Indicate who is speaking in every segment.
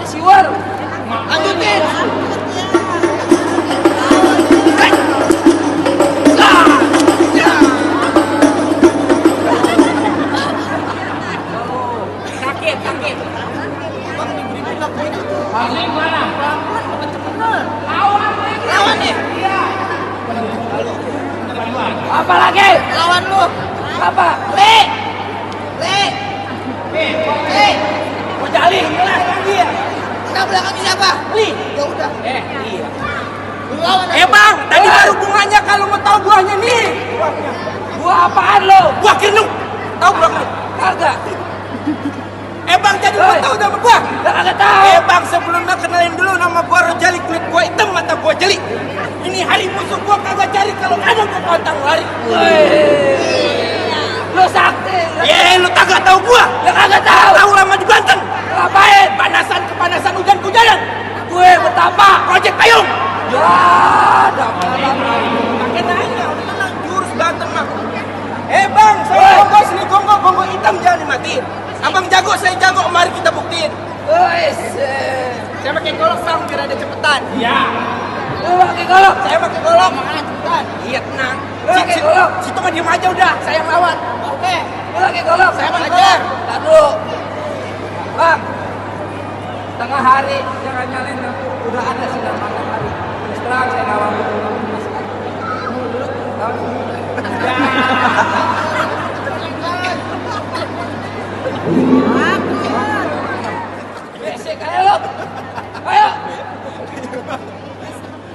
Speaker 1: siwer.
Speaker 2: Lanjutin.
Speaker 1: Sakit.
Speaker 3: Paling mana?
Speaker 2: Lawan nih.
Speaker 1: Apa lagi?
Speaker 2: Lawan lu.
Speaker 1: Apa?
Speaker 2: Le.
Speaker 1: Mau jali, jelas lagi ya.
Speaker 2: Kita belakangnya siapa?
Speaker 1: Li.
Speaker 2: Ya udah.
Speaker 1: Iya.
Speaker 2: Lu lawan.
Speaker 1: Bang, tadi baru bunganya kalau mau tahu buahnya nih. Buah apaan lo? Buah kirnuk. Tahu buah kirnuk? Kagak. Bang, jadi mau tahu nama buah? Kagak tahu. Bang, sebelumnya kenalin dulu nama buah rojali, kulit buah hitam mata buah jeli. Ini hari musuh gua kagak cari kalau ada gua kontang lari. Lo sakti. Lu kagak tahu gua? Ya kagak tahu. Tahu lama di Banten. Ngapain? Kepanasan hujan-hujanan. Gue betapa project payung. Ya, pakai nanya, udah tenang jurus Banten mah. Bang, saya gonggos nih, gonggong hitam jangan dimatiin. Abang jago, saya jago, mari kita buktiin. Saya pakai golok bang, biar ada cepetan. Iya. Lu pakai golok? Saya pakai golok, makanya cepetan. Iya tenang. Lu pakai golok? Situ mah diem aja udah, saya yang lawan. Oke. Lu pakai golok? Saya pakai golok. Lalu, bang, tengah hari jangan nyalain lampu. Udah ada sinar matahari. Terus terang saya lawan. Ayo.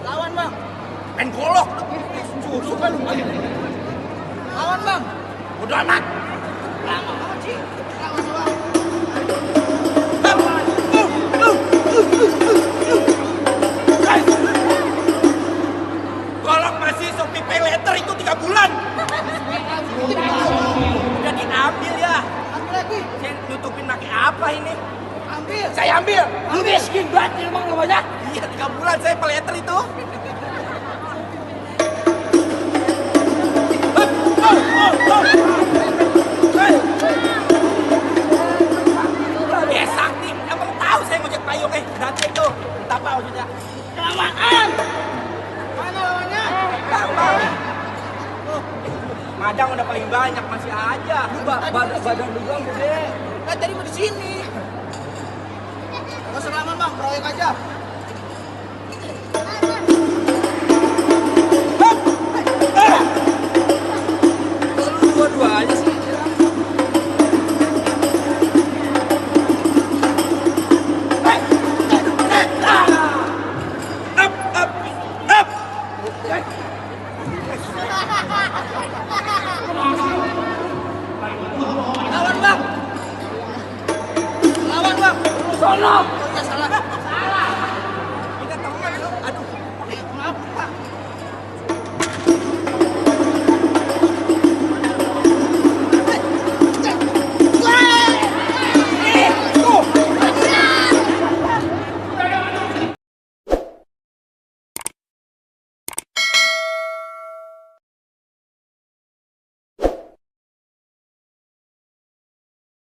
Speaker 2: Lawan bang.
Speaker 1: Main golok. Susuk kan.
Speaker 2: Lawan bang.
Speaker 1: Udah amat.
Speaker 2: Lama banget sih.
Speaker 1: Golok masih Shopee Pay Later itu 3 bulan. Udah diambil ya.
Speaker 2: Ambil lagi.
Speaker 1: Saya nutupin pakai apa ini?
Speaker 2: Ambil.
Speaker 1: Saya ambil. Lu miskin banget emang gak banyak? Iya 3 bulan saya Pay Later itu. Sakti, emang tahu saya ngojek payung dateng tuh. Entah apa wujudnya. Kelamaan.
Speaker 2: Mana lawannya?
Speaker 1: Gampang. Madang udah paling banyak masih aja. Badan lu doang gede.
Speaker 2: Kan tadi mau di sini. Gak usah lama bang, proyek aja.
Speaker 1: Lu dua-duanya sih.
Speaker 2: Lawan bang.
Speaker 1: Sono.